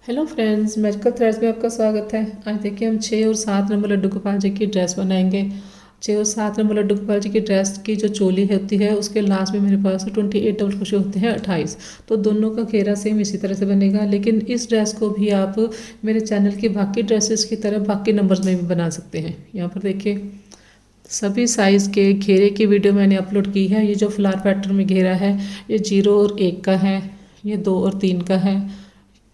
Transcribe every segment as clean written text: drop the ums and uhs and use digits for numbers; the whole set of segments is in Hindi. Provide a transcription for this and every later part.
हेलो फ्रेंड्स, मैजिकल थ्रेड्स में आपका स्वागत है। आज देखिए हम 6 और 7 नंबर लड्डू गोपाल जी की ड्रेस बनाएंगे। 6 और 7 नंबर लड्डू गोपाल जी की ड्रेस की जो चोली होती है उसके लास्ट में मेरे पास 28 डबल क्रोशे होते हैं 28। तो दोनों का घेरा सेम इसी तरह से बनेगा, लेकिन इस ड्रेस को भी आप मेरे चैनल की बाकी ड्रेसेस की तरह बाकी नंबर्स में भी बना सकते हैं। यहाँ पर देखिए सभी साइज़ के घेरे की वीडियो मैंने अपलोड की है। ये जो फ्लावर पैटर्न में घेरा है ये 0 और 1 का है, ये 2 और 3 का है,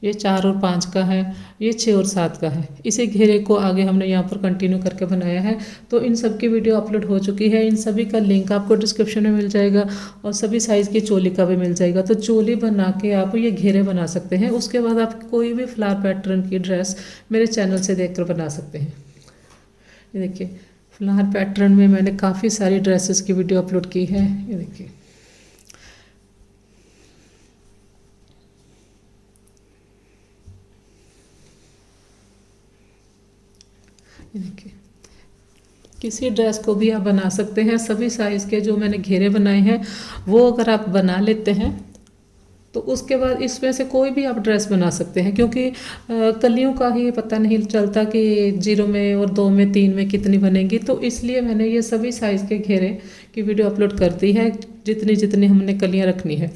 ये 4 और 5 का है, ये 6 और 7 का है। इसी घेरे को आगे हमने यहाँ पर कंटिन्यू करके बनाया है। तो इन सब की वीडियो अपलोड हो चुकी है। इन सभी का लिंक आपको डिस्क्रिप्शन में मिल जाएगा और सभी साइज़ की चोली का भी मिल जाएगा। तो चोली बना के आप ये घेरे बना सकते हैं। उसके बाद आप कोई भी फ्लावर पैटर्न की ड्रेस मेरे चैनल से देखकर बना सकते हैं। ये देखिए फ्लावर पैटर्न में मैंने काफ़ी सारी ड्रेसेस की वीडियो अपलोड की है। ये देखिए देखिए किसी ड्रेस को भी आप बना सकते हैं। सभी साइज़ के जो मैंने घेरे बनाए हैं वो अगर आप बना लेते हैं तो उसके बाद इसमें से कोई भी आप ड्रेस बना सकते हैं, क्योंकि कलियों का ही पता नहीं चलता कि 0 में और 2 में 3 में कितनी बनेंगी। तो इसलिए मैंने ये सभी साइज़ के घेरे की वीडियो अपलोड कर दी है, जितनी जितनी हमने कलियाँ रखनी है।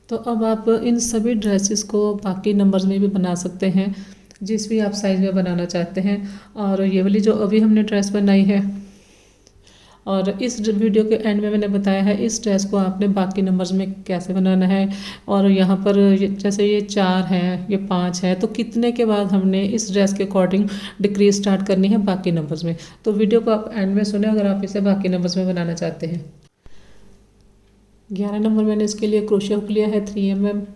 तो अब आप इन सभी ड्रेसेस को बाकी नंबर्स में भी बना सकते हैं, जिस भी आप साइज़ में बनाना चाहते हैं। और ये वाली जो अभी हमने ड्रेस बनाई है, और इस वीडियो के एंड में मैंने बताया है इस ड्रेस को आपने बाकी नंबर्स में कैसे बनाना है। और यहाँ पर जैसे ये 4 है, ये 5 है, तो कितने के बाद हमने इस ड्रेस के अकॉर्डिंग डिक्रीज स्टार्ट करनी है बाकी नंबर्स में। तो वीडियो को आप एंड में सुने अगर आप इसे बाकी नंबर्स में बनाना चाहते हैं। 11 नंबर मैंने इसके लिए क्रोशिया हुक लिया है 3 mm।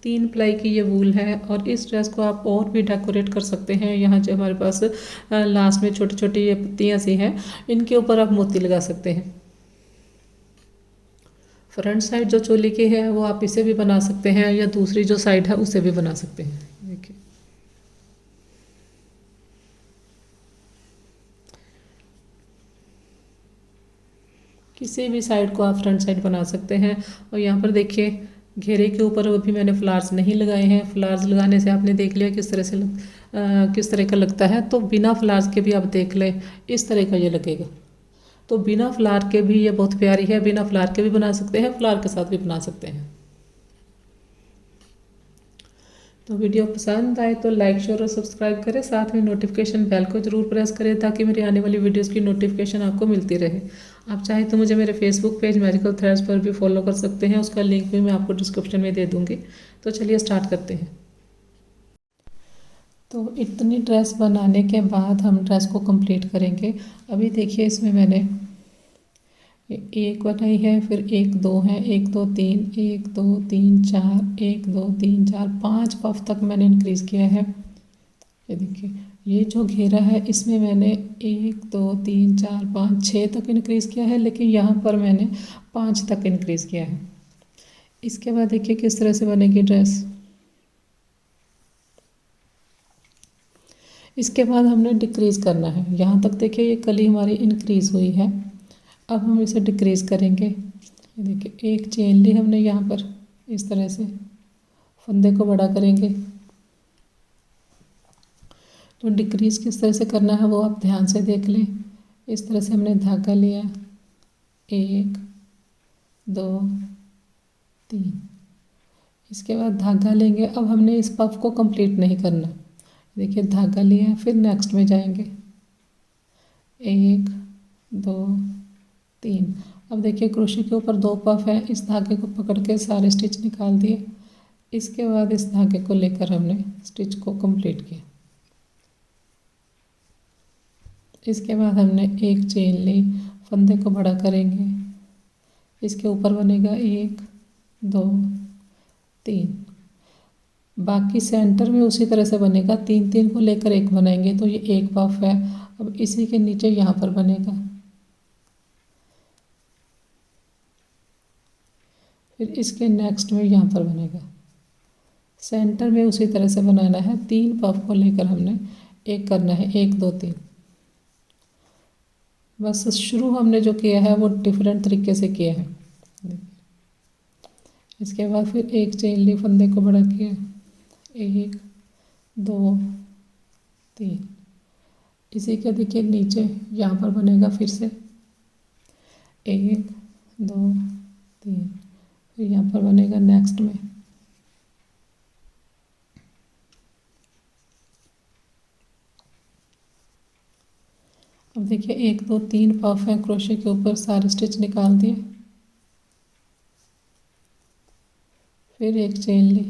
3 प्लाई की ये वूल है। और इस ड्रेस को आप और भी डेकोरेट कर सकते हैं। यहाँ जो हमारे पास लास्ट में छोटी छोटी ये पत्तियाँ सी हैं, इनके ऊपर आप मोती लगा सकते हैं। फ्रंट साइड जो चोली की है वो आप इसे भी बना सकते हैं, या दूसरी जो साइड है उसे भी बना सकते हैं। देखिए किसी भी साइड को आप फ्रंट साइड बना सकते हैं। और यहाँ पर देखिए घेरे के ऊपर अभी मैंने फ्लावर्स नहीं लगाए हैं। फ्लावर्स लगाने से आपने देख लिया किस तरह से किस तरह का लगता है। तो बिना फ्लावर्स के भी आप देख लें, इस तरह का ये लगेगा। तो बिना फ्लावर के भी ये बहुत प्यारी है। बिना फ्लावर के भी बना सकते हैं, फ्लावर के साथ भी बना सकते हैं। तो वीडियो पसंद आए तो लाइक शेयर और सब्सक्राइब करें। साथ में नोटिफिकेशन बेल को ज़रूर प्रेस करें ताकि मेरी आने वाली वीडियोस की नोटिफिकेशन आपको मिलती रहे। आप चाहे तो मुझे मेरे फेसबुक पेज मैजिकल थ्रेड्स पर भी फॉलो कर सकते हैं। उसका लिंक भी मैं आपको डिस्क्रिप्शन में दे दूँगी। तो चलिए स्टार्ट करते हैं। तो इतनी ड्रेस बनाने के बाद हम ड्रेस को कंप्लीट करेंगे। अभी देखिए इसमें मैंने एक बनाई है, फिर 1 2 है, 1 2 3, 1 2 3 4, 1 2 3 4, 5 पफ तक मैंने इंक्रीज़ किया है। ये देखिए ये जो घेरा है इसमें मैंने 1 2 3 4 5 6 तक इंक्रीज़ किया है, लेकिन यहाँ पर मैंने 5 तक इंक्रीज़ किया है। इसके बाद देखिए किस तरह से बनेगी ड्रेस। इसके बाद हमने डिक्रीज़ करना है। यहाँ तक देखिए ये कली हमारी इंक्रीज़ हुई है। अब हम इसे डिक्रीज़ करेंगे। ये देखिए एक चेन ली हमने यहाँ पर, इस तरह से फंदे को बड़ा करेंगे। तो डिक्रीज़ किस तरह से करना है वो आप ध्यान से देख लें। इस तरह से हमने धागा लिया, 1 2 3। इसके बाद धागा लेंगे। अब हमने इस पफ को कंप्लीट नहीं करना। देखिए धागा लिया, फिर नेक्स्ट में जाएंगे, 1 2 3। अब देखिए क्रोशे के ऊपर 2 पफ है। इस धागे को पकड़ के सारे स्टिच निकाल दिए। इसके बाद इस धागे को लेकर हमने स्टिच को कंप्लीट किया। इसके बाद हमने एक चेन ली, फंदे को बड़ा करेंगे। इसके ऊपर बनेगा 1 2 3। बाकी सेंटर में उसी तरह से बनेगा, 3 3 को लेकर एक बनाएंगे। तो ये एक पफ है। अब इसी के नीचे यहाँ पर बनेगा, फिर इसके नेक्स्ट में यहाँ पर बनेगा। सेंटर में उसी तरह से बनाना है। 3 पफ को लेकर हमने एक करना है, 1 2 3। बस शुरू हमने जो किया है वो डिफरेंट तरीके से किया है। इसके बाद फिर एक चेन ली, फंदे को बड़ा किया, एक, दो, तीन। इसी के देखिए नीचे यहाँ पर बनेगा फिर से एक, दो, तीन। फिर यहाँ पर बनेगा नेक्स्ट में अब देखिए 1 2 3 पफ हैं क्रोशे के ऊपर, सारे स्टिच निकाल दिए। फिर एक चेन ली,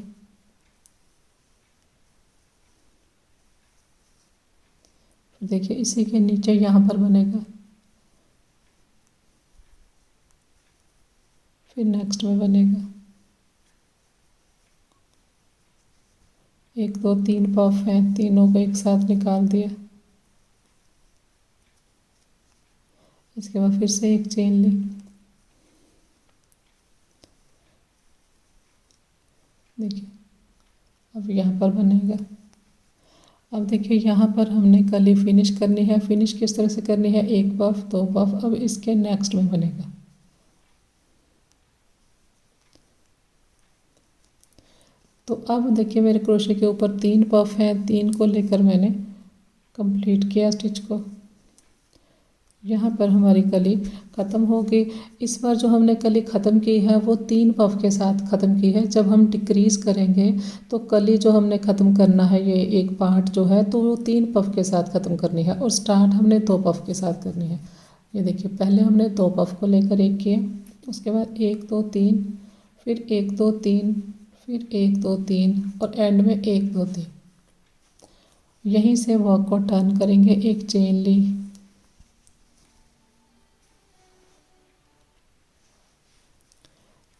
फिर देखिए इसी के नीचे यहाँ पर बनेगा, फिर नेक्स्ट में बनेगा 1 2 3 पफ हैं, तीनों को एक साथ निकाल दिया। इसके बाद फिर से एक चेन ली, देखिए अब यहाँ पर बनेगा। अब देखिए यहाँ पर हमने कली फिनिश करनी है। फिनिश किस तरह से करनी है, एक पफ, दो पफ। अब इसके नेक्स्ट में बनेगा, तो अब देखिए मेरे क्रोशे के ऊपर 3 पफ हैं, 3 को लेकर मैंने कंप्लीट किया स्टिच को। यहाँ पर हमारी कली ख़त्म हो गई। इस बार जो हमने कली ख़त्म की है वो 3 पफ के साथ ख़त्म की है। जब हम डिक्रीज़ करेंगे तो कली जो हमने ख़त्म करना है, ये एक पार्ट जो है, तो वो 3 पफ के साथ ख़त्म करनी है और स्टार्ट हमने 2 पफ के साथ करनी है। ये देखिए पहले हमने 2 पफ को लेकर एक किया, उसके बाद 1 2 3, फिर 1 2 3, फिर 1 2 3 और एंड में 1 2 3। यहीं से वर्क को टर्न करेंगे, एक चेन ली,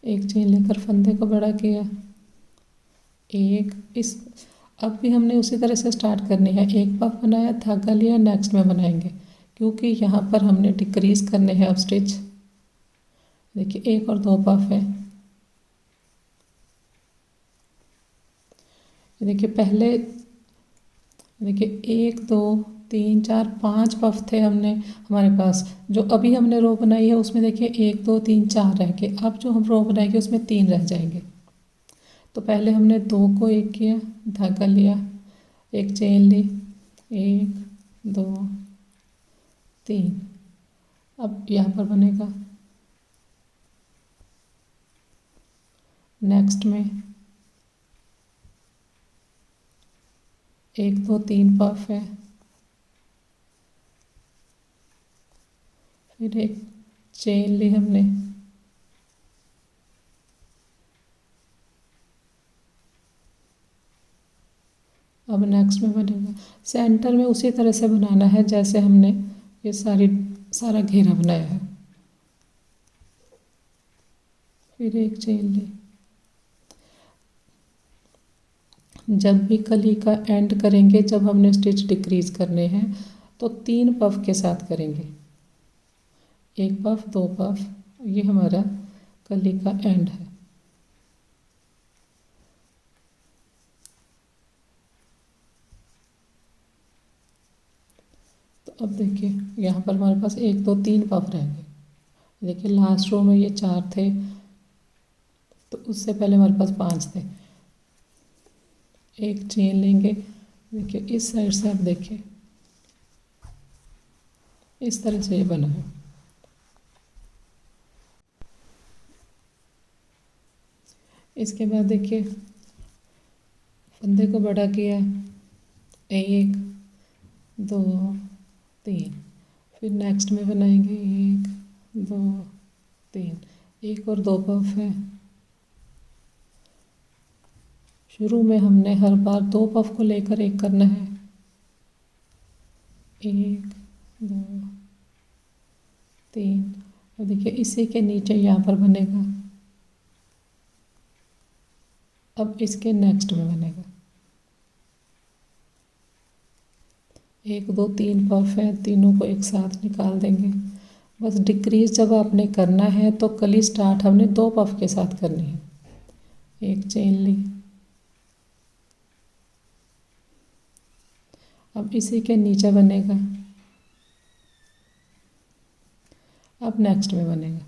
एक चेन लेकर फंदे को बड़ा किया, एक इस अब भी हमने उसी तरह से स्टार्ट करनी है। एक पफ बनाया, धागा लिया, नेक्स्ट में बनाएंगे क्योंकि यहाँ पर हमने डिक्रीज करने हैं अब स्टिच। देखिए 1 और 2 पफ है। देखिए पहले देखिए 1 2 3 4 5 पफ थे हमने हमारे पास। जो अभी हमने रो बनाई है उसमें देखिए 1 2 3 4 रह गए। अब जो हम रो बनाएंगे उसमें 3 रह जाएंगे। तो पहले हमने 2 को एक किया, धागा लिया, एक चेन ली, 1 2 3। अब यहाँ पर बनेगा नेक्स्ट में 1 2 3 पफ है, फिर एक चेन ली हमने, अब नेक्स्ट में बनेगा। सेंटर में उसी तरह से बनाना है जैसे हमने ये सारा घेरा बनाया है। फिर एक चेन ली। जब भी कली का एंड करेंगे, जब हमने स्टिच डिक्रीज करने हैं तो 3 पफ के साथ करेंगे, 1 पफ 2 पफ। ये हमारा कली का एंड है। तो अब देखिए यहाँ पर हमारे पास 1 2 3 पफ रहेंगे। देखिए लास्ट रो में ये 4 थे, तो उससे पहले हमारे पास 5 थे। एक चेन लेंगे, देखिए इस साइड से आप देखिए इस तरह से ये बना है। इसके बाद देखिए फंदे को बड़ा किया, 1 2 3। फिर नेक्स्ट में बनाएंगे 1 2 3, 1 और 2 पफ है। शुरू में हमने हर बार 2 पफ को लेकर एक करना है, 1 2 3। और देखिए इसी के नीचे यहाँ पर बनेगा, अब इसके नेक्स्ट में बनेगा 1 2 3 पफ है, तीनों को एक साथ निकाल देंगे। बस डिक्रीज जब आपने करना है तो कली स्टार्ट हमने 2 पफ के साथ करनी है। एक चेन ली, अब इसी के नीचे बनेगा, अब नेक्स्ट में बनेगा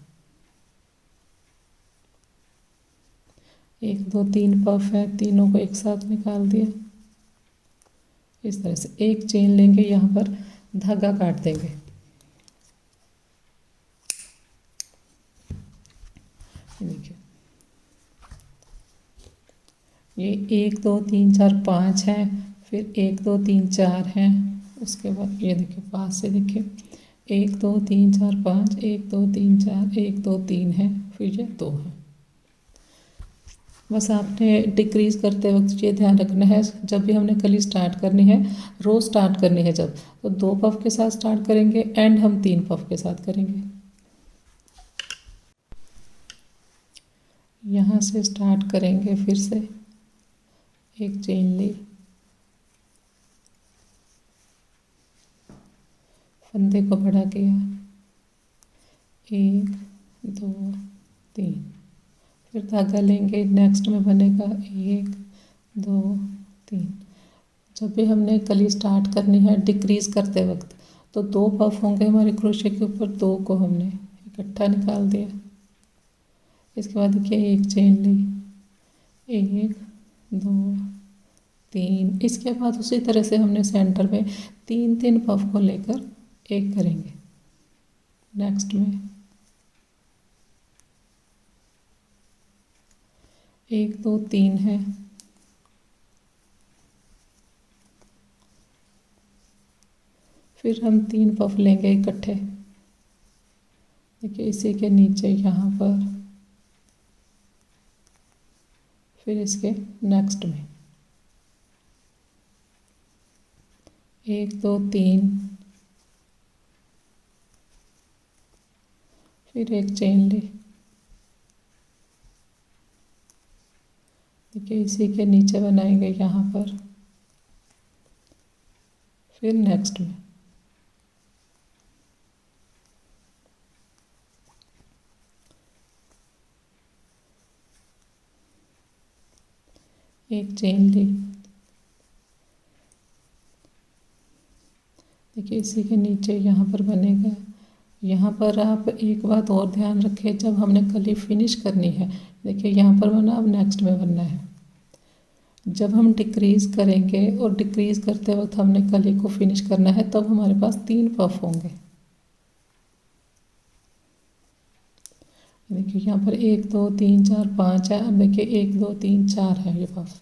1 2 3 पफ है, तीनों को एक साथ निकाल दिया। इस तरह से एक चेन लेंगे, यहाँ पर धागा काट देंगे। देखिए ये 1 2 3 4 5 है, फिर 1 2 3 4 है, उसके बाद ये देखिए पास से देखिए 1 2 3 4 5, 1 2 3 4, 1 2 3 है, फिर ये 2 है। बस आपने डिक्रीज करते वक्त ये ध्यान रखना है, जब भी हमने कली स्टार्ट करनी है, रो स्टार्ट करनी है जब, तो 2 पफ के साथ स्टार्ट करेंगे, एंड हम 3 पफ के साथ करेंगे। यहाँ से स्टार्ट करेंगे, फिर से एक चेन ली, फंदे को बड़ा किया, 1 2 3, फिर धागा लेंगे, नेक्स्ट में बनेगा 1 2 3। जब भी हमने कली स्टार्ट करनी है डिक्रीज करते वक्त, तो 2 पफ होंगे हमारे क्रोशे के ऊपर, 2 को हमने इकट्ठा निकाल दिया। इसके बाद देखिए एक चेन ली, 1 2 3। इसके बाद उसी तरह से हमने सेंटर में 3 3 पफ को लेकर एक करेंगे। नेक्स्ट में 1 2 3 है, फिर हम 3 पफ लेंगे इकट्ठे। देखिए इसी के नीचे यहाँ पर, फिर इसके नेक्स्ट में 1 2 3, फिर एक चेन ली। देखिए इसी के नीचे बनाएंगे यहाँ पर, फिर नेक्स्ट में एक चेन ली। देखिए इसी के नीचे यहाँ पर बनेगा। यहाँ पर आप एक बात और ध्यान रखें, जब हमने कली फिनिश करनी है, देखिए यहाँ पर बना, अब नेक्स्ट में बनना है। जब हम डिक्रीज करेंगे और डिक्रीज करते वक्त हमने कली को फिनिश करना है, तब हमारे पास 3 पफ होंगे। देखिए यहाँ पर 1 2 3 4 5 है, अब देखिए 1 2 3 4 है ये पफ।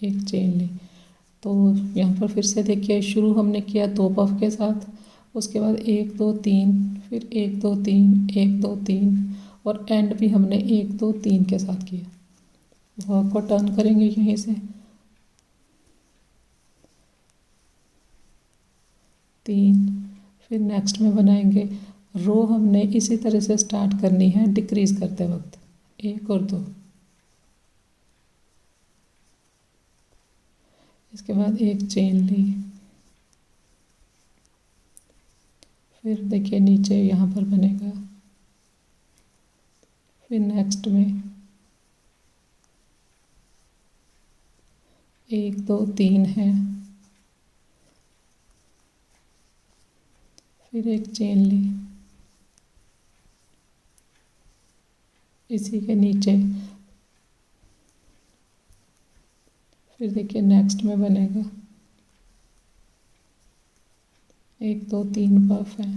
एक चेन ली, तो यहाँ पर फिर से देखिए शुरू हमने किया 2 पफ के साथ, उसके बाद 1 2 3, फिर 1 2 3 1 2 3, और एंड भी हमने 1 2 3 के साथ किया। वर्क को टर्न करेंगे यहीं से 3, फिर नेक्स्ट में बनाएंगे। रो हमने इसी तरह से स्टार्ट करनी है डिक्रीज करते वक्त, 1 और 2। इसके बाद एक चेन ली, फिर देखिए नीचे यहाँ पर बनेगा, फिर नेक्स्ट में 1 2 3 है, फिर एक चेन ली, इसी के नीचे, फिर देखिए नेक्स्ट में बनेगा 1 2 3 पफ है।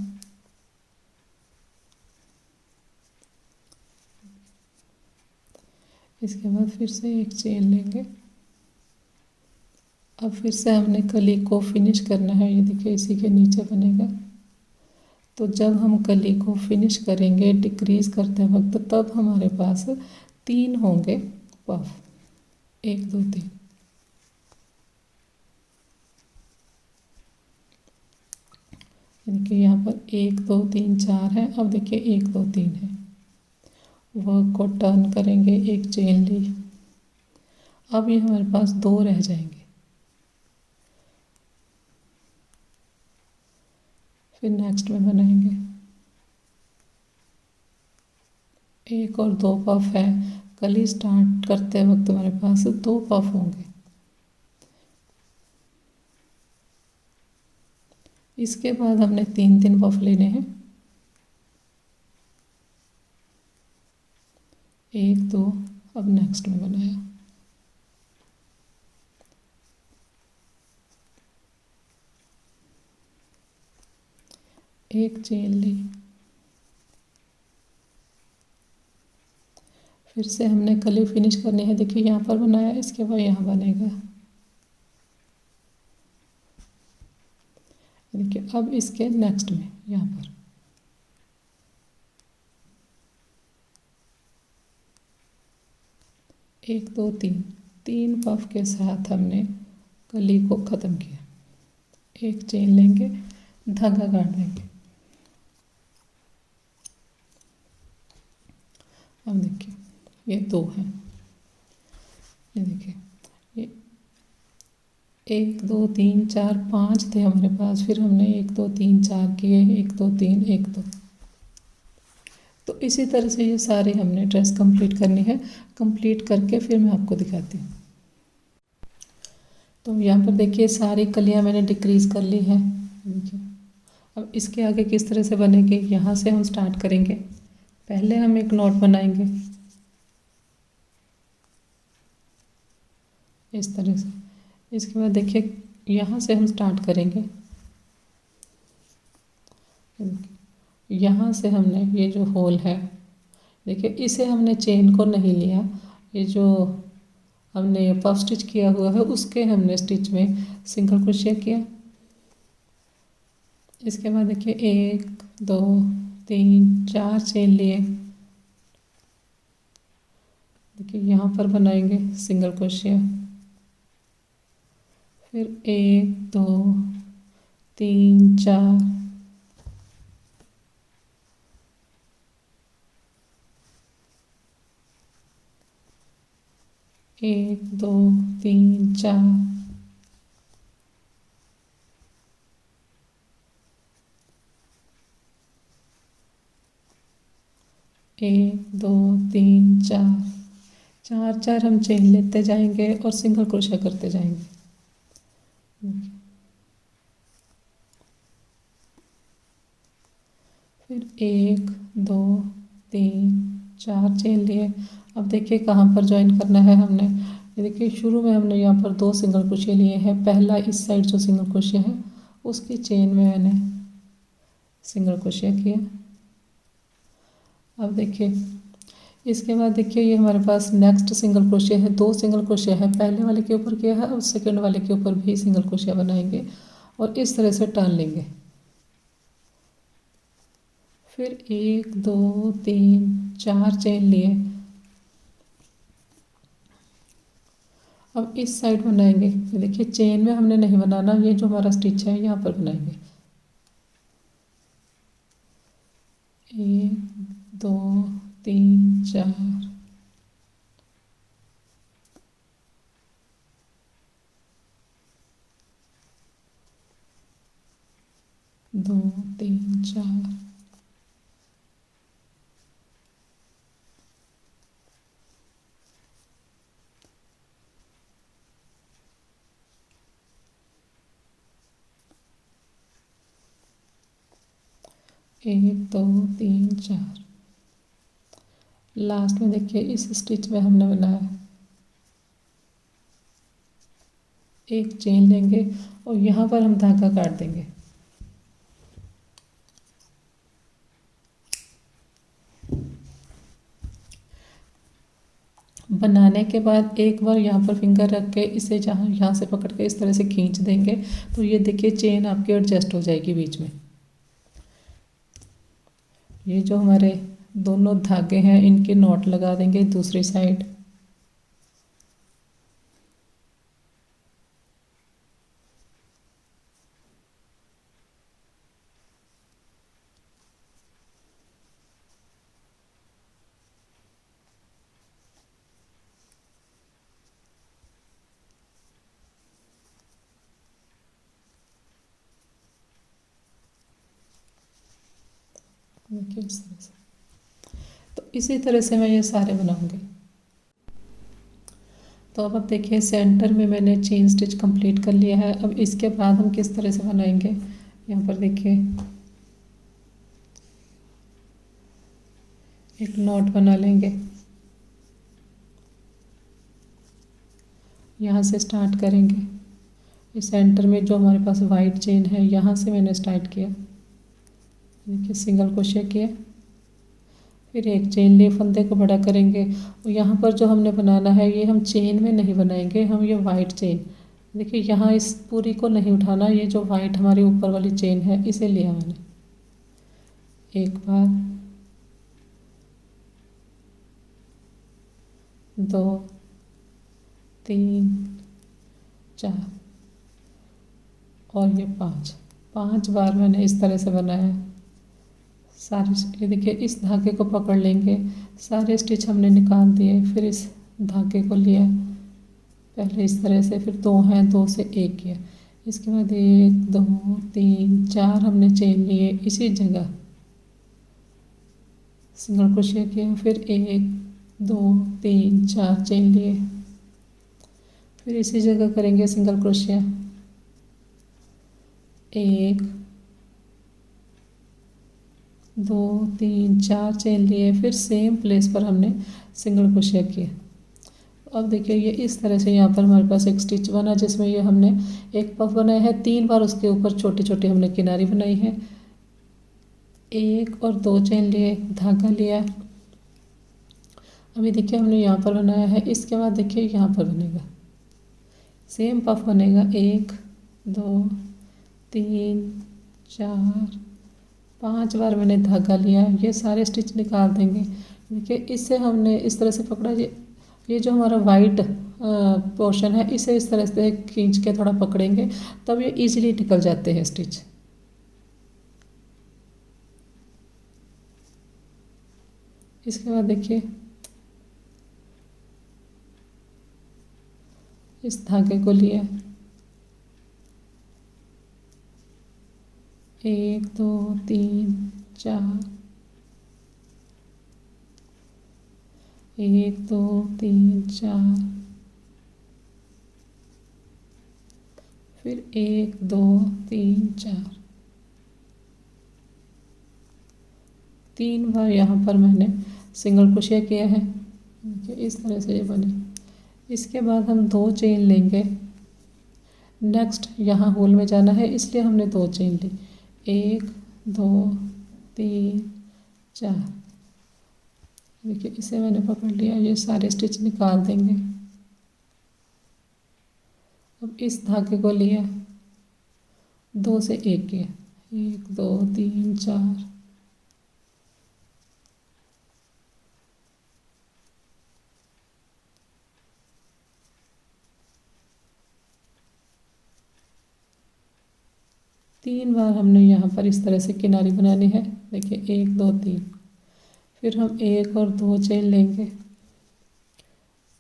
इसके बाद फिर से एक चेन लेंगे। अब फिर से हमने कली को फिनिश करना है, ये देखिए इसी के नीचे बनेगा। तो जब हम कली को फिनिश करेंगे डिक्रीज करते वक्त, तब हमारे पास 3 होंगे पफ, 1 2 3। देखिए यहाँ पर 1 2 3 4 है, अब देखिए 1 2 3 है। वर्क को टर्न करेंगे, एक चेन ली, अब ये हमारे पास 2 रह जाएंगे। फिर नेक्स्ट में बनाएंगे 1 और 2 पफ है। कली स्टार्ट करते वक्त हमारे पास 2 पफ होंगे। इसके बाद हमने 3 3 पफ लेने हैं। एक दो, अब नेक्स्ट में बनाया, एक चेन ली, फिर से हमने कली फिनिश करनी है। देखिए यहाँ पर बनाया, इसके बाद यहाँ बनेगा। देखिए अब इसके नेक्स्ट में यहाँ पर एक दो तीन, तीन पफ के साथ हमने कली को ख़त्म किया। एक चेन लेंगे, धागा काट देंगे। अब देखिए ये दो हैं, ये देखिए ये एक दो तीन चार पाँच थे हमारे पास, फिर हमने एक दो तीन चार किए, एक दो तीन एक दो। तो इसी तरह से ये सारे हमने ड्रेस कंप्लीट करनी है। कंप्लीट करके फिर मैं आपको दिखाती हूँ। तो यहाँ पर देखिए सारी कलियाँ मैंने डिक्रीज़ कर ली हैं। देखिए अब इसके आगे किस तरह से बनेंगे, यहाँ से हम स्टार्ट करेंगे। पहले हम एक नॉट बनाएंगे इस तरह से। इसके बाद देखिए यहाँ से हम स्टार्ट करेंगे। यहाँ से हमने ये जो होल है, देखिए इसे हमने चेन को नहीं लिया, ये जो हमने पफ स्टिच किया हुआ है उसके हमने स्टिच में सिंगल क्रोशिया किया। इसके बाद देखिए एक दो तीन चार चेन लिए। देखिए यहाँ पर बनाएंगे सिंगल क्रोशिया, फिर एक दो तीन चार, एक दो तीन चार, एक दो तीन चार, चार चार हम चेन लेते जाएंगे और सिंगल क्रोशिया करते जाएंगे। फिर एक दो तीन चार चेन लिए। अब देखिए कहाँ पर ज्वाइन करना है हमने। ये देखिए शुरू में हमने यहाँ पर दो सिंगल क्रोशिया लिए हैं। पहला इस साइड जो सिंगल क्रोशिया है उसकी चेन में मैंने सिंगल क्रोशिया किया। अब देखिए इसके बाद देखिए ये हमारे पास नेक्स्ट सिंगल क्रोशिया है, दो सिंगल क्रोशिया है। पहले वाले के ऊपर किया है और सेकंड वाले के ऊपर भी सिंगल क्रोशिया बनाएंगे और इस तरह से टान लेंगे। फिर एक दो तीन चार चेन लिए। अब इस साइड बनाएंगे। देखिए चेन में हमने नहीं बनाना, ये जो हमारा स्टिच है यहाँ पर बनाएंगे। एक दो तीन चार, दो तीन चार, एक दो तीन चार। लास्ट में देखिए इस स्टिच में हमने बनाया, एक चेन लेंगे और यहाँ पर हम धागा काट देंगे। बनाने के बाद एक बार यहाँ पर फिंगर रख के इसे जहाँ यहाँ से पकड़ के इस तरह से खींच देंगे तो ये देखिए चेन आपकी एडजस्ट हो जाएगी बीच में। ये जो हमारे दोनों धागे हैं इनके नॉट लगा देंगे दूसरी साइड। देखिए इस तरह से। तो इसी तरह से मैं ये सारे बनाऊंगी। तो अब आप देखिए सेंटर में मैंने चेन स्टिच कंप्लीट कर लिया है। अब इसके बाद हम किस तरह से बनाएंगे, यहाँ पर देखिए एक नॉट बना लेंगे। यहाँ से स्टार्ट करेंगे। इस सेंटर में जो हमारे पास वाइट चेन है यहाँ से मैंने स्टार्ट किया, देखिए सिंगल क्रोशिया किया, फिर एक चेन लिए फंदे को बड़ा करेंगे। और यहाँ पर जो हमने बनाना है ये हम चेन में नहीं बनाएंगे, हम ये वाइट चेन, देखिए यहाँ इस पूरी को नहीं उठाना, ये जो वाइट हमारी ऊपर वाली चेन है इसे लिया मैंने। एक बार, दो, तीन, चार और ये पांच बार मैंने इस तरह से बनाया। सारे ये देखिए इस धागे को पकड़ लेंगे, सारे स्टिच हमने निकाल दिए, फिर इस धागे को लिया पहले इस तरह से, फिर दो हैं, दो से एक किया, इसके बाद एक, दो, तीन, चार हमने चेन लिए, इसी जगह सिंगल क्रोशिया किया, फिर एक, दो, तीन, चार चेन लिए, फिर इसी जगह करेंगे सिंगल क्रोशिया, एक, दो, तीन, चार चेन लिए, फिर सेम प्लेस पर हमने सिंगल क्रोशिया किया। अब देखिए ये इस तरह से यहाँ पर हमारे पास एक स्टिच बना, जिसमें ये हमने एक पफ बनाया है, 3 बार उसके ऊपर छोटी छोटी हमने किनारी बनाई है, एक और दो चेन लिए, धागा लिया। अभी देखिए हमने यहाँ पर बनाया है, इसके बाद देखिए यहाँ पर बनेगा सेम पफ बनेगा, 1, 2, 3, 4, 5 बार मैंने धागा लिया, ये सारे स्टिच निकाल देंगे। देखिए इससे हमने इस तरह से पकड़ा, ये जो हमारा वाइट पोर्शन है इसे इस तरह से खींच के थोड़ा पकड़ेंगे, तब ये इजीली निकल जाते हैं स्टिच। इसके बाद देखिए इस धागे को लिया, 1, 2, 3, 4, 1, 2, 3, 4, फिर 1, 2, 3, 4, 3 बार यहाँ पर मैंने सिंगल क्रोशिया किया है, इस तरह से ये बने। इसके बाद हम 2 चेन लेंगे, नेक्स्ट यहाँ होल में जाना है इसलिए हमने 2 चेन ली, 1, 2, 3, 4, देखिए इसे मैंने पकड़ लिया, ये सारे स्टिच निकाल देंगे। अब इस धागे को लिया, 2 से 1 किया, 1, 2, 3, 4, तीन बार हमने यहाँ पर इस तरह से किनारी बनानी है, देखिए 1, 2, 3, फिर हम 1 और 2 चेन लेंगे,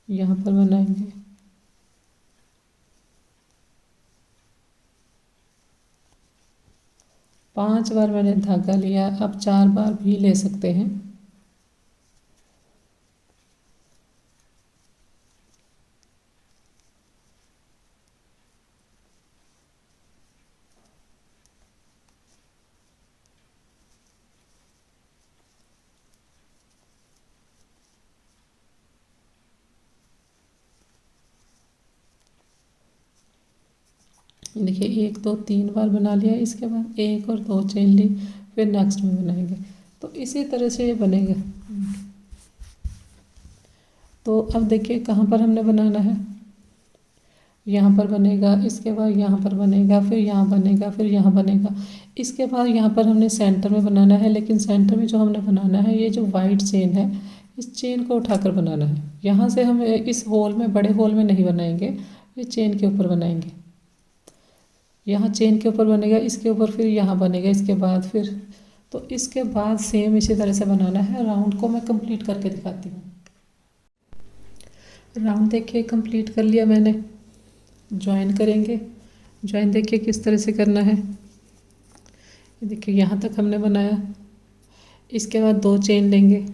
यहाँ पर बनाएंगे, पांच बार मैंने धागा लिया, अब 4 बार भी ले सकते हैं। देखिए 1, 2, 3 बार बना लिया, इसके बाद 1 और 2 चेन ली, फिर नेक्स्ट में बनाएंगे, तो इसी तरह से ये बनेगा। तो अब देखिए कहाँ पर हमने बनाना है, यहाँ पर बनेगा, इसके बाद यहाँ पर बनेगा, फिर यहाँ बनेगा, फिर यहाँ बनेगा, इसके बाद यहाँ पर हमने सेंटर में बनाना है, लेकिन सेंटर में जो हमने बनाना है ये जो वाइट चेन है इस चेन को उठाकर बनाना है। यहाँ से हम इस होल में, बड़े होल में नहीं बनाएंगे, ये चेन के ऊपर बनाएंगे, यहाँ चेन के ऊपर बनेगा, इसके ऊपर फिर यहाँ बनेगा, इसके बाद फिर, तो इसके बाद सेम इसी तरह से बनाना है। राउंड को मैं कंप्लीट करके दिखाती हूँ। राउंड देखिए कंप्लीट कर लिया मैंने, ज्वाइन करेंगे, ज्वाइन देखिए किस तरह से करना है, ये देखिए यहाँ तक हमने बनाया, इसके बाद 2 चेन लेंगे,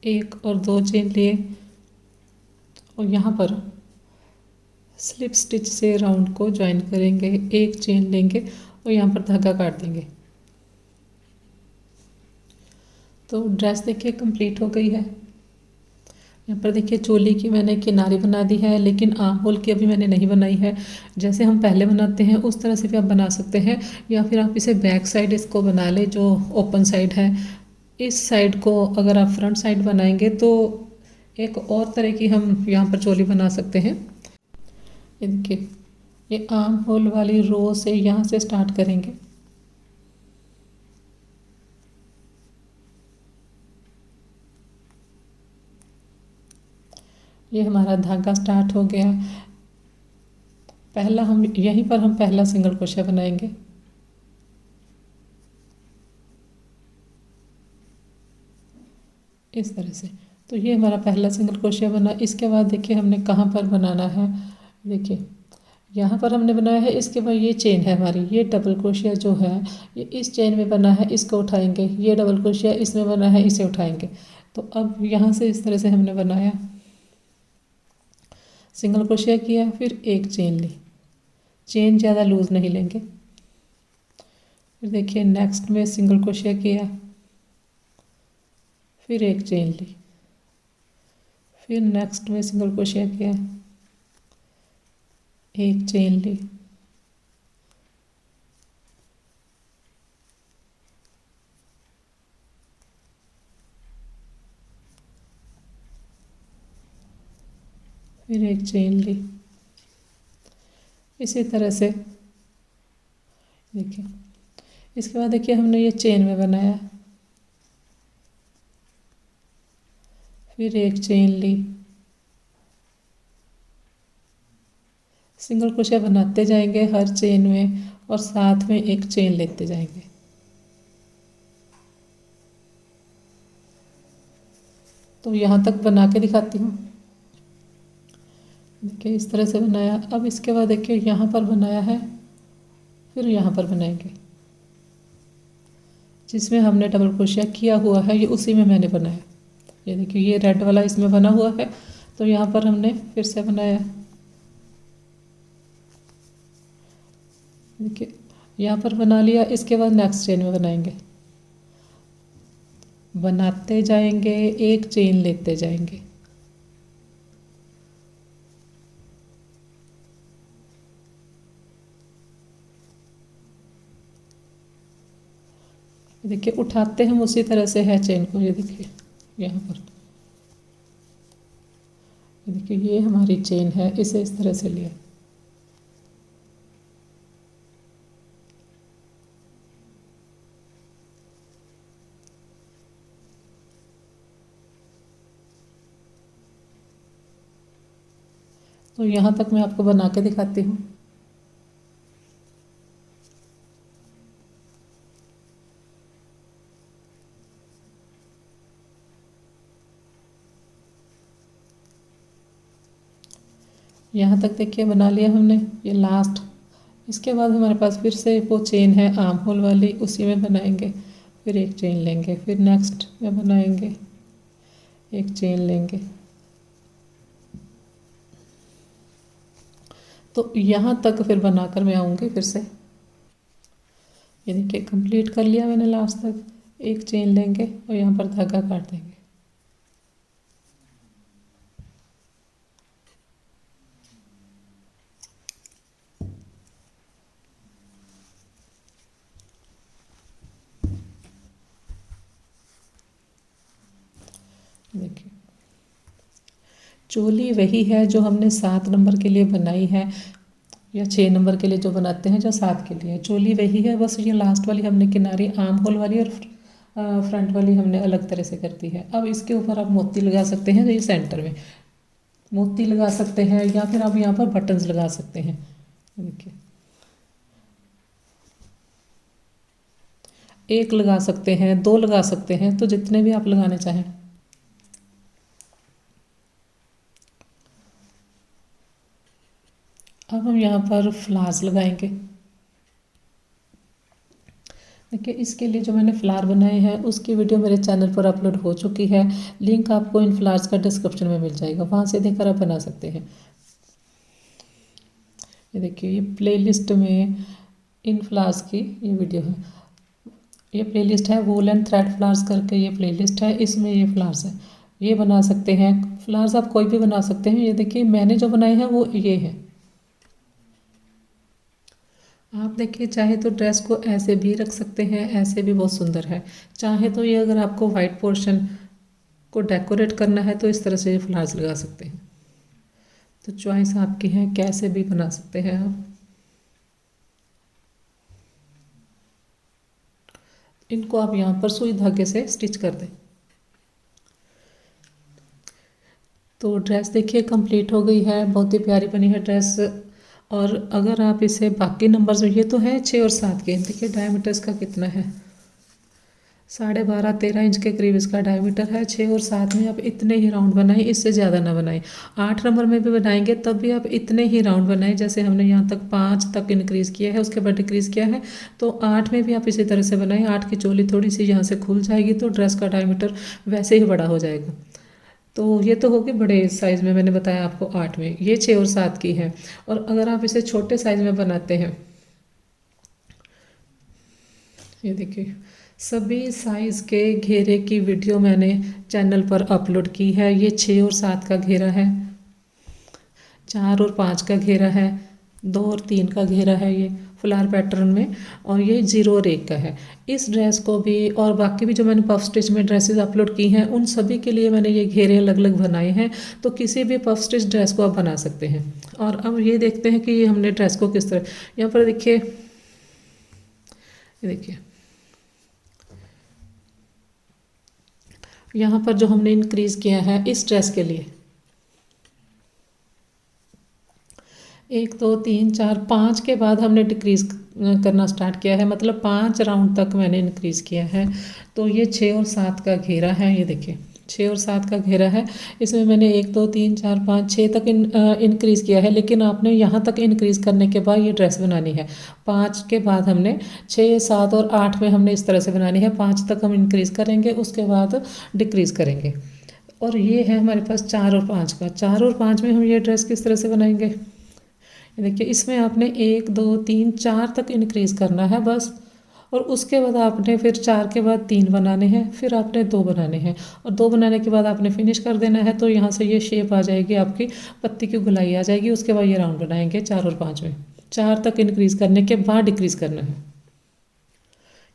1 और 2 चेन लिए, और यहाँ पर स्लिप स्टिच से राउंड को ज्वाइन करेंगे, 1 चेन लेंगे और यहाँ पर धागा काट देंगे। तो ड्रेस देखिए कंप्लीट हो गई है। यहाँ पर देखिए चोली की मैंने किनारी बना दी है, लेकिन आर्म होल की अभी मैंने नहीं बनाई है। जैसे हम पहले बनाते हैं उस तरह से भी आप बना सकते हैं, या फिर आप इसे बैक साइड इसको बना लें जो ओपन साइड है। इस साइड को अगर आप फ्रंट साइड बनाएंगे तो एक और तरह की हम यहाँ पर चोली बना सकते हैं। ये देखिए, ये आर्म होल वाली रो से यहाँ से स्टार्ट करेंगे। ये हमारा धागा स्टार्ट हो गया। पहला हम यहीं पर हम पहला सिंगल क्रोशिया बनाएंगे। इस तरह से। तो ये हमारा पहला सिंगल क्रोशिया बना। इसके बाद देखिए हमने कहाँ पर बनाना है। देखिए यहाँ पर हमने बनाया है। इसके बाद ये चेन है हमारी, ये डबल क्रोशिया जो है ये इस चेन में बना है, इसको उठाएंगे। ये डबल क्रोशिया इसमें बना है, इसे उठाएंगे। तो अब यहाँ से इस तरह से हमने बनाया, सिंगल क्रोशिया किया, फिर एक चेन ली। चेन ज़्यादा लूज़ नहीं लेंगे। फिर देखिए नेक्स्ट में सिंगल क्रोशिया किया, फिर एक चेन ली। फिर नेक्स्ट में सिंगल क्रोशिया किया, एक चेन ली। फिर एक चेन ली। इसी तरह से देखिए, इसके बाद देखिए हमने ये चेन में बनाया, फिर एक चेन ली। सिंगल क्रोशिया बनाते जाएंगे हर चेन में, और साथ में एक चेन लेते जाएंगे। तो यहाँ तक बना के दिखाती हूँ। देखिए इस तरह से बनाया। अब इसके बाद देखिए यहाँ पर बनाया है, फिर यहाँ पर बनाएंगे। जिसमें हमने डबल क्रोशिया किया हुआ है ये उसी में मैंने बनाया। ये देखिए ये रेड वाला इसमें बना हुआ है, तो यहाँ पर हमने फिर से बनाया। देखिए यहाँ पर बना लिया। इसके बाद नेक्स्ट चेन में बनाएंगे। बनाते जाएंगे, एक चेन लेते जाएंगे। देखिए उठाते हम उसी तरह से है चेन को। ये देखिए यहाँ पर, ये देखिए ये हमारी चेन है, इसे इस तरह से लिया। तो यहाँ तक मैं आपको बना के दिखाती हूँ। यहाँ तक देखिए बना लिया हमने, ये लास्ट। इसके बाद हमारे पास फिर से वो चेन है आर्म होल वाली, उसी में बनाएंगे। फिर एक चेन लेंगे, फिर नेक्स्ट में बनाएंगे, एक चेन लेंगे। तो यहाँ तक फिर बनाकर मैं आऊँगी फिर से। ये देखिए कंप्लीट कर लिया मैंने लास्ट तक। एक चेन लेंगे और यहाँ पर धागा काट देंगे। देखिए चोली वही है जो हमने 7 नंबर के लिए बनाई है, या 6 नंबर के लिए जो बनाते हैं, जो 7 के लिए। चोली वही है, बस ये लास्ट वाली हमने किनारी आर्म होल वाली और फ्रंट वाली हमने अलग तरह से कर दी है। अब इसके ऊपर आप मोती लगा सकते हैं। ये सेंटर में मोती लगा सकते हैं, या फिर आप यहाँ पर बटन्स लगा सकते हैं। देखिए एक लगा सकते हैं, 2 लगा सकते हैं, तो जितने भी आप लगाने चाहें। अब हम यहाँ पर फ्लावर्स लगाएंगे। देखिए इसके लिए जो मैंने फ्लावर बनाए हैं उसकी वीडियो मेरे चैनल पर अपलोड हो चुकी है। लिंक आपको इन फ्लावर्स का डिस्क्रिप्शन में मिल जाएगा, वहाँ से देखकर आप बना सकते हैं। ये देखिए ये प्लेलिस्ट में इन फ्लावर्स की ये वीडियो है। ये प्लेलिस्ट है वूल एंड थ्रेड फ्लावर्स करके, ये प्लेलिस्ट है, इसमें ये फ्लावर्स है। ये बना सकते हैं। फ्लावर्स आप कोई भी बना सकते हैं। ये देखिए मैंने जो बनाए हैं वो ये है। आप देखिए चाहे तो ड्रेस को ऐसे भी रख सकते हैं, ऐसे भी बहुत सुंदर है। चाहे तो ये अगर आपको वाइट पोर्शन को डेकोरेट करना है तो इस तरह से ये फ्लावर्स लगा सकते हैं। तो चॉइस आपकी है, कैसे भी बना सकते हैं आप। इनको आप यहाँ पर सुई धागे से स्टिच कर दें। तो ड्रेस देखिए कंप्लीट हो गई है, बहुत ही प्यारी बनी है ड्रेस। और अगर आप इसे बाकी नंबर्स में, ये तो है 6 और 7 के, देखिए डायमीटर इसका कितना है, 12.5-13 इंच के करीब इसका डायमीटर है। 6 और 7 में आप इतने ही राउंड बनाएं, इससे ज़्यादा ना बनाएं। 8 नंबर में भी बनाएंगे तब भी आप इतने ही राउंड बनाएं। जैसे हमने यहाँ तक 5 तक इंक्रीज़ किया है, उसके बाद डिक्रीज़ किया है, तो 8 में भी आप इसी तरह से बनाएं। 8 की चोली थोड़ी सी यहाँ से खुल जाएगी तो ड्रेस का डायमीटर वैसे ही बड़ा हो जाएगा। तो ये तो होगी बड़े साइज़ में, मैंने बताया आपको 8 में, ये 6 और 7 की है। और अगर आप इसे छोटे साइज़ में बनाते हैं, ये देखिए सभी साइज़ के घेरे की वीडियो मैंने चैनल पर अपलोड की है। ये 6 और 7 का घेरा है, 4 और 5 का घेरा है, 2 और 3 का घेरा है ये फ्लावर पैटर्न में, और ये 0 और 1 का है। इस ड्रेस को भी और बाकी भी जो मैंने पफ स्टिच में ड्रेसेस अपलोड की हैं उन सभी के लिए मैंने ये घेरे अलग अलग बनाए हैं। तो किसी भी पफ स्टिच ड्रेस को आप बना सकते हैं। और अब ये देखते हैं कि ये हमने ड्रेस को किस तरह, यहाँ पर देखिए, ये देखिए यहाँ पर जो हमने इंक्रीज़ किया है इस ड्रेस के लिए, 1 2 3 4 5 के बाद हमने डिक्रीज़ करना स्टार्ट किया है, मतलब 5 राउंड तक मैंने इंक्रीज़ किया है। तो ये 6 और 7 का घेरा है, ये देखिए 6 और 7 का घेरा है। इसमें मैंने 1 2 3 4 5 6 तक इंक्रीज़ किया है, लेकिन आपने यहाँ तक इंक्रीज़ करने के बाद ये ड्रेस बनानी है। 5 के बाद हमने 6 7 और 8 में हमने इस तरह से बनानी है। 5 तक हम इंक्रीज़ करेंगे, उसके बाद डिक्रीज़ करेंगे। और ये है हमारे पास 4 और 5 का। 4 और 5 में हम ये ड्रेस किस तरह से बनाएंगे, देखिए इसमें आपने 1 2 3 4 तक इंक्रीज़ करना है बस। और उसके बाद आपने फिर 4 के बाद 3 बनाने हैं, फिर आपने 2 बनाने हैं, और 2 बनाने के बाद आपने फिनिश कर देना है। तो यहाँ से ये शेप आ जाएगी, आपकी पत्ती की गुलाई आ जाएगी। उसके बाद ये राउंड बनाएंगे 4 और 5 में। 4 तक इंक्रीज़ करने के बाद डिक्रीज़ करना है।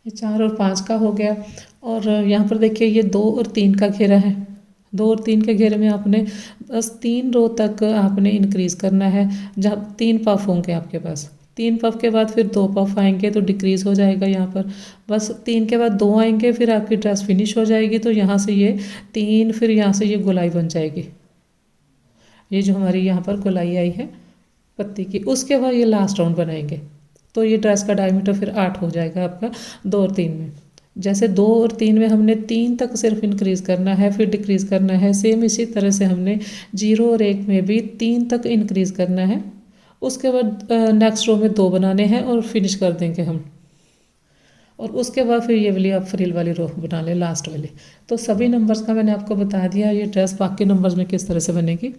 ये 4 और 5 का हो गया। और यहाँ पर देखिए ये 2 और 3 का घेरा है। 2 और 3 के घेरे में आपने बस 3 रो तक आपने इंक्रीज़ करना है। जब 3 पफ होंगे आपके पास, 3 पफ के बाद फिर 2 पफ आएंगे तो डिक्रीज़ हो जाएगा यहाँ पर। बस 3 के बाद 2 आएंगे, फिर आपकी ड्रेस फिनिश हो जाएगी। तो यहाँ से ये 3, फिर यहाँ से ये गोलाई बन जाएगी। ये जो हमारी यहाँ पर गोलाई आई है पत्ती की, उसके बाद ये लास्ट राउंड बनाएंगे। तो ये ड्रेस का डायमीटर फिर 8 हो जाएगा आपका 2 और 3 में। जैसे 2 और 3 में हमने 3 तक सिर्फ इंक्रीज़ करना है, फिर डिक्रीज़ करना है, सेम इसी तरह से हमने 0 और 1 में भी 3 तक इंक्रीज़ करना है। उसके बाद नेक्स्ट रो में 2 बनाने हैं और फिनिश कर देंगे हम। और उसके बाद फिर ये वाली आप फ्रिल वाली रो बना लें, लास्ट वाली। तो सभी नंबर्स का मैंने आपको बता दिया। ये ड्रेस बाकी नंबर्स में किस तरह से बनेगी।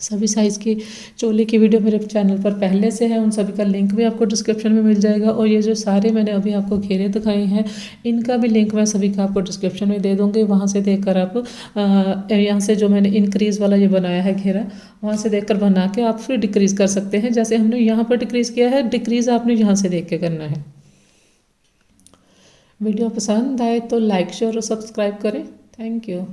सभी साइज़ की चोली की वीडियो मेरे चैनल पर पहले से है, उन सभी का लिंक भी आपको डिस्क्रिप्शन में मिल जाएगा। और ये जो सारे मैंने अभी आपको घेरे दिखाए हैं इनका भी लिंक मैं सभी का आपको डिस्क्रिप्शन में दे दूँगी। वहाँ से देखकर आप यहाँ से जो मैंने इंक्रीज़ वाला ये बनाया है घेरा, वहाँ से देखकर बना के आप फिर डिक्रीज़ कर सकते हैं। जैसे हमने यहाँ पर डिक्रीज़ किया है, डिक्रीज़ आपने यहाँ से देख के करना है। वीडियो पसंद आए तो लाइक शेयर और सब्सक्राइब करें। Thank you.